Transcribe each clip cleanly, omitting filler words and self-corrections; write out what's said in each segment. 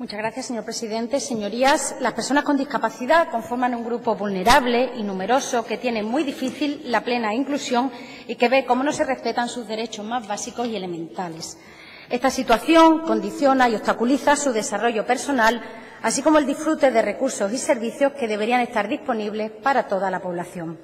Muchas gracias, señor presidente. Señorías, las personas con discapacidad conforman un grupo vulnerable y numeroso que tiene muy difícil la plena inclusión y que ve cómo no se respetan sus derechos más básicos y elementales. Esta situación condiciona y obstaculiza su desarrollo personal, así como el disfrute de recursos y servicios que deberían estar disponibles para toda la población.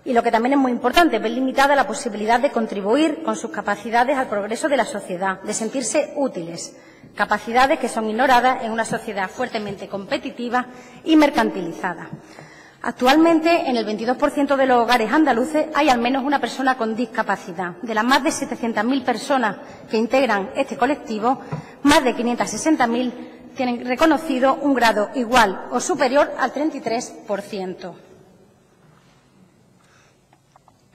Y lo que también es muy importante, ver limitada la posibilidad de contribuir con sus capacidades al progreso de la sociedad, de sentirse útiles, capacidades que son ignoradas en una sociedad fuertemente competitiva y mercantilizada. Actualmente, en el 22% de los hogares andaluces hay al menos una persona con discapacidad. De las más de 700.000 personas que integran este colectivo, más de 560.000 tienen reconocido un grado igual o superior al 33%.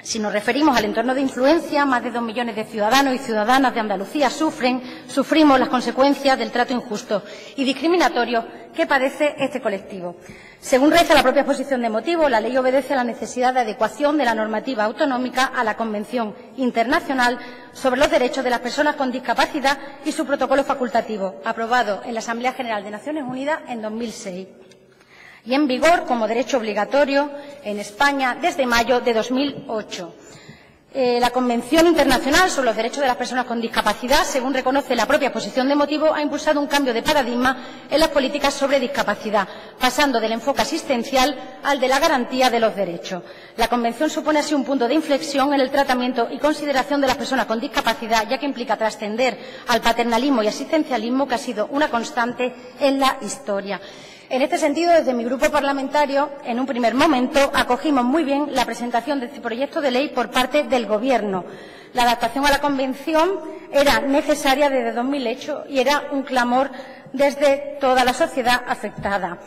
Si nos referimos al entorno de influencia, más de 2 millones de ciudadanos y ciudadanas de Andalucía sufrimos las consecuencias del trato injusto y discriminatorio que padece este colectivo. Según reza la propia exposición de motivos, la ley obedece a la necesidad de adecuación de la normativa autonómica a la Convención Internacional sobre los Derechos de las Personas con Discapacidad y su protocolo facultativo, aprobado en la Asamblea General de Naciones Unidas en 2006. Y en vigor como derecho obligatorio en España desde mayo de 2008. La Convención Internacional sobre los Derechos de las Personas con Discapacidad, según reconoce la propia exposición de motivos, ha impulsado un cambio de paradigma en las políticas sobre discapacidad, pasando del enfoque asistencial al de la garantía de los derechos. La Convención supone así un punto de inflexión en el tratamiento y consideración de las personas con discapacidad, ya que implica trascender al paternalismo y asistencialismo que ha sido una constante en la historia. En este sentido, desde mi grupo parlamentario, en un primer momento, acogimos muy bien la presentación de este proyecto de ley por parte del Gobierno. La adaptación a la Convención era necesaria desde 2008 y era un clamor desde toda la sociedad afectada.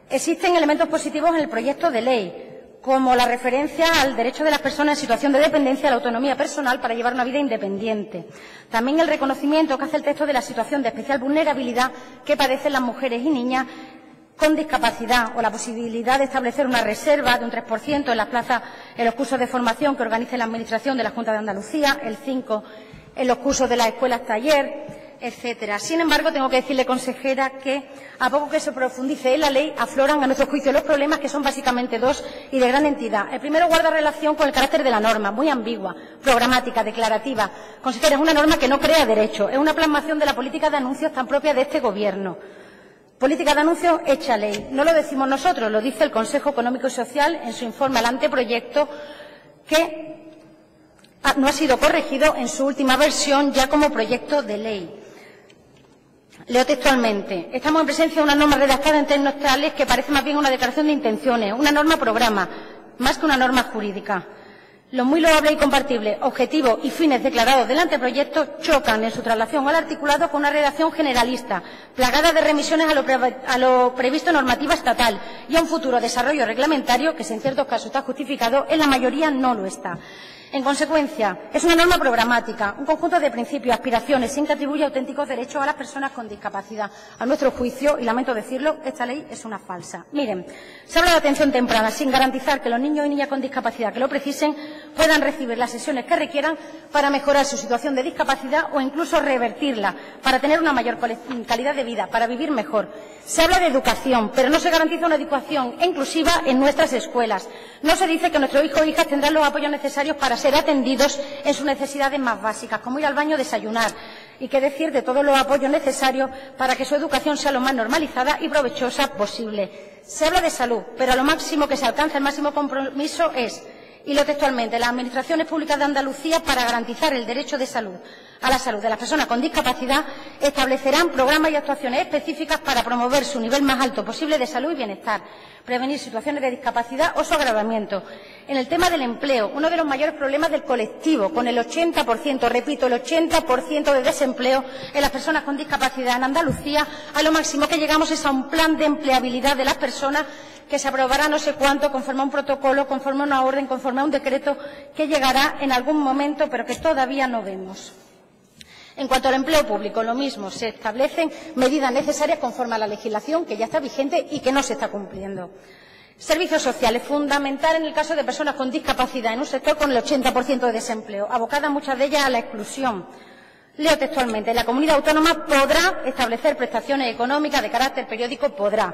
Existen elementos positivos en el proyecto de ley, como la referencia al derecho de las personas en situación de dependencia a la autonomía personal para llevar una vida independiente. También el reconocimiento que hace el texto de la situación de especial vulnerabilidad que padecen las mujeres y niñas con discapacidad, o la posibilidad de establecer una reserva de un 3% en las plazas en los cursos de formación que organice la Administración de la Junta de Andalucía, el 5% en los cursos de las escuelas taller, etcétera. Sin embargo, tengo que decirle, consejera, que a poco que se profundice en la ley, afloran a nuestro juicio los problemas, que son básicamente dos y de gran entidad. El primero guarda relación con el carácter de la norma, muy ambigua, programática, declarativa. Consejera, es una norma que no crea derecho, es una plasmación de la política de anuncios tan propia de este Gobierno. Política de anuncios hecha ley. No lo decimos nosotros, lo dice el Consejo Económico y Social en su informe al anteproyecto, que no ha sido corregido en su última versión ya como proyecto de ley. Leo textualmente. Estamos en presencia de una norma redactada en términos tales que parece más bien una declaración de intenciones, una norma programa, más que una norma jurídica. Los muy loables y compartibles objetivos y fines declarados del anteproyecto chocan en su traslación al articulado con una redacción generalista, plagada de remisiones a lo previsto en normativa estatal y a un futuro desarrollo reglamentario que, si en ciertos casos está justificado, en la mayoría no lo está. En consecuencia, es una norma programática, un conjunto de principios, aspiraciones, sin que atribuya auténticos derechos a las personas con discapacidad. A nuestro juicio, y lamento decirlo, esta ley es una falsa. Miren, se habla de atención temprana, sin garantizar que los niños y niñas con discapacidad que lo precisen puedan recibir las sesiones que requieran para mejorar su situación de discapacidad o incluso revertirla, para tener una mayor calidad de vida, para vivir mejor. Se habla de educación, pero no se garantiza una educación inclusiva en nuestras escuelas. No se dice que nuestros hijos e hijas tendrán los apoyos necesarios para ser atendidos en sus necesidades más básicas, como ir al baño o desayunar, y qué decir de todos los apoyos necesarios para que su educación sea lo más normalizada y provechosa posible. Se habla de salud, pero a lo máximo que se alcanza, el máximo compromiso es, y lo textualmente, las administraciones públicas de Andalucía, para garantizar el derecho de salud a la salud de las personas con discapacidad, establecerán programas y actuaciones específicas para promover su nivel más alto posible de salud y bienestar, prevenir situaciones de discapacidad o su agravamiento. En el tema del empleo, uno de los mayores problemas del colectivo, con el 80%, repito, el 80% de desempleo en las personas con discapacidad en Andalucía, a lo máximo que llegamos es a un plan de empleabilidad de las personas que se aprobará no sé cuánto, conforme a un protocolo, conforme a una orden, conforme a un decreto que llegará en algún momento, pero que todavía no vemos. En cuanto al empleo público, lo mismo, se establecen medidas necesarias conforme a la legislación que ya está vigente y que no se está cumpliendo. Servicios sociales, fundamental en el caso de personas con discapacidad en un sector con el 80% de desempleo, abocadas muchas de ellas a la exclusión. Leo textualmente: la comunidad autónoma podrá establecer prestaciones económicas de carácter periódico, podrá,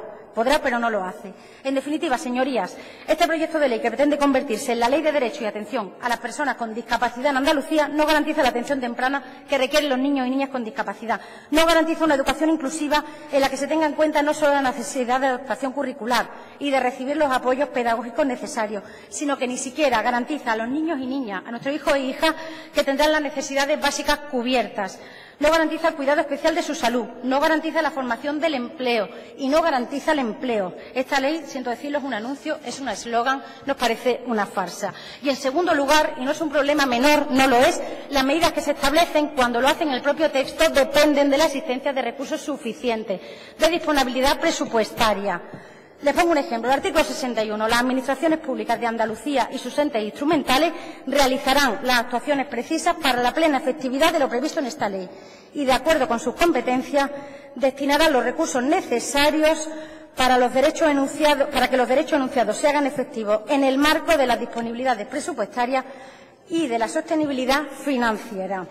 pero no lo hace. En definitiva, señorías, este proyecto de ley que pretende convertirse en la ley de derecho y atención a las personas con discapacidad en Andalucía no garantiza la atención temprana que requieren los niños y niñas con discapacidad, no garantiza una educación inclusiva en la que se tenga en cuenta no solo la necesidad de adaptación curricular y de recibir los apoyos pedagógicos necesarios, sino que ni siquiera garantiza a los niños y niñas, a nuestros hijos e hijas, que tendrán las necesidades básicas cubiertas. No garantiza el cuidado especial de su salud, no garantiza la formación del empleo y no garantiza el empleo. Esta ley, siento decirlo, es un anuncio, es un eslogan, nos parece una farsa. Y, en segundo lugar, y no es un problema menor, no lo es, las medidas que se establecen, cuando lo hacen en el propio texto, dependen de la existencia de recursos suficientes, de disponibilidad presupuestaria. Les pongo un ejemplo. El artículo 61. Las administraciones públicas de Andalucía y sus entes instrumentales realizarán las actuaciones precisas para la plena efectividad de lo previsto en esta ley y, de acuerdo con sus competencias, destinarán los recursos necesarios para que los derechos enunciados se hagan efectivos en el marco de las disponibilidades presupuestarias y de la sostenibilidad financiera.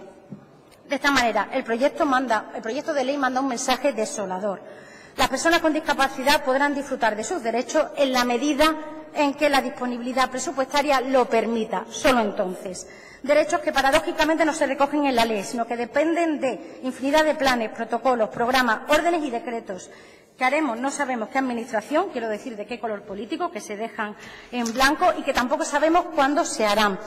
De esta manera, el proyecto de ley manda un mensaje desolador. Las personas con discapacidad podrán disfrutar de sus derechos en la medida en que la disponibilidad presupuestaria lo permita, solo entonces. Derechos que paradójicamente no se recogen en la ley, sino que dependen de infinidad de planes, protocolos, programas, órdenes y decretos que haremos no sabemos qué administración, quiero decir de qué color político, que se dejan en blanco y que tampoco sabemos cuándo se harán.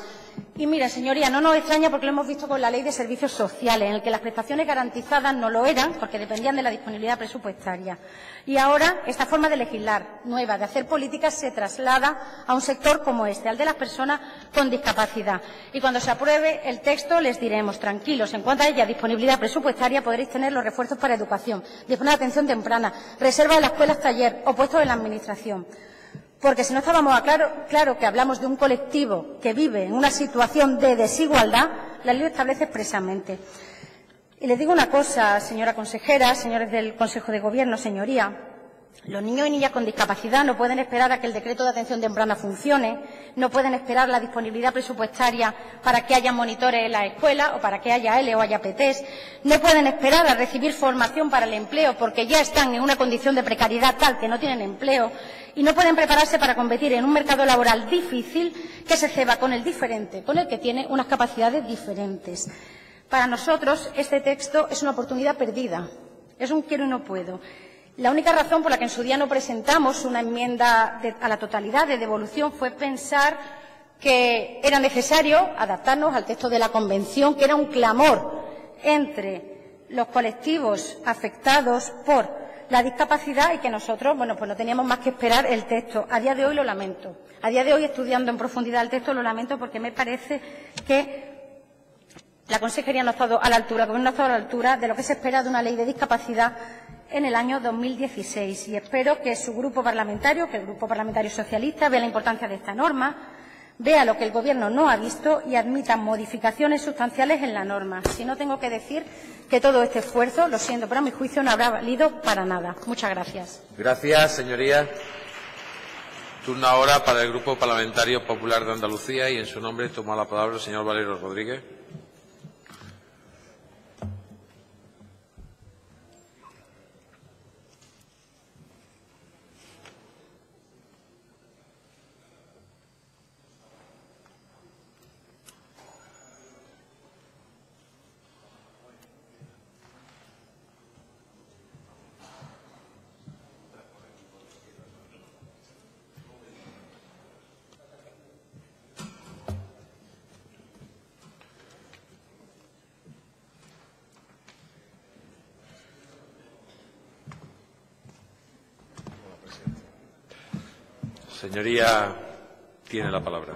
Y mira, señoría, no nos extraña porque lo hemos visto con la Ley de Servicios Sociales, en el que las prestaciones garantizadas no lo eran porque dependían de la disponibilidad presupuestaria. Y ahora esta forma de legislar, nueva, de hacer políticas, se traslada a un sector como este, al de las personas con discapacidad. Y cuando se apruebe el texto les diremos, tranquilos, en cuanto a ella disponibilidad presupuestaria podréis tener los refuerzos para educación, disponer de atención temprana, reserva de las escuelas taller o puestos en la Administración. Porque si no estábamos claro que hablamos de un colectivo que vive en una situación de desigualdad, la ley lo establece expresamente. Y les digo una cosa, señora consejera, señores del Consejo de Gobierno, señoría, los niños y niñas con discapacidad no pueden esperar a que el decreto de atención temprana funcione, no pueden esperar la disponibilidad presupuestaria para que haya monitores en las escuelas o para que haya L o haya PTs, no pueden esperar a recibir formación para el empleo porque ya están en una condición de precariedad tal que no tienen empleo y no pueden prepararse para competir en un mercado laboral difícil que se ceba con el diferente, con el que tiene unas capacidades diferentes. Para nosotros este texto es una oportunidad perdida, es un quiero y no puedo. La única razón por la que en su día no presentamos una enmienda a la totalidad de devolución fue pensar que era necesario adaptarnos al texto de la Convención, que era un clamor entre los colectivos afectados por la discapacidad y que nosotros, bueno, pues no teníamos más que esperar el texto. A día de hoy lo lamento. A día de hoy, estudiando en profundidad el texto, lo lamento porque me parece que la Consejería no ha estado a la altura, el Gobierno no ha estado a la altura de lo que se espera de una ley de discapacidad en el año 2016. Y espero que su grupo parlamentario, que el Grupo Parlamentario Socialista, vea la importancia de esta norma, vea lo que el Gobierno no ha visto y admita modificaciones sustanciales en la norma. Si no, tengo que decir que todo este esfuerzo, lo siento, pero a mi juicio no habrá valido para nada. Muchas gracias. Gracias, señoría. Turno ahora para el Grupo Parlamentario Popular de Andalucía y en su nombre toma la palabra el señor Valero Rodríguez. Señoría, tiene la palabra.